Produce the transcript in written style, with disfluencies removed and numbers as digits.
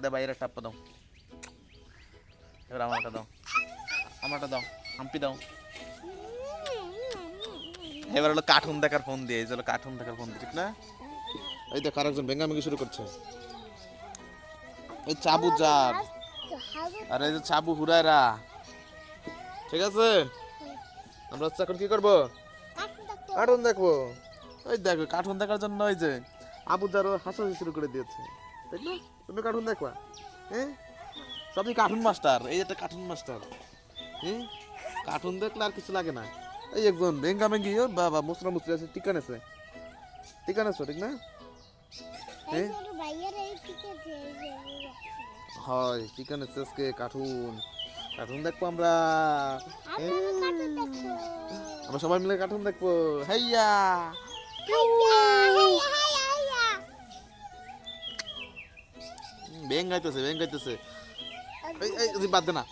দে বাইরে টাপ্পা দাও, এবার আমারটা দাও, আমারটা দাও, হাম্পি দাও। এবার হলো কার্টুন দেখার ফোন দিয়ে, এই যে হলো কার্টুন দেখার ফোন দিয়ে, ঠিক না? এই দেখ আরেকজন ভেঙ্গামেঙ্গি শুরু করছে। এই চাবু যার, আর এই যে চাবু হুরায়রা, ঠিক আছে? আমরা হচ্ছে এখন কি করবো? কার্টুন দেখবো। ওই দেখো কার্টুন দেখার জন্য ওই যে আবু যারও হাসাহাসি শুরু করে দিয়েছে, তাই না? তুমি কার্টুন দেখবা, হ্যাঁ? সবই কার্টুন মাস্টার, এই একটা কার্টুন মাস্টার, হ্যাঁ? কার্টুন দেখলে আর কিছু লাগে না। এই একজন ভেঙ্গামেঙ্গি, ও বাবা মুসরা মুসরি আছে, টিকা নেছে, টিকা নেছো, ঠিক না? হ্যাঁ হয়, টিকা নেছে আজকে। কার্টুন কার্টুন দেখবো আমরা, হ্যাঁ? আমরা সবাই মিলে কার্টুন দেখবো। হাইয়া বেঙ্গাইতেছে, বেঙ্গাইতেছে। এই এই বাদ দে না।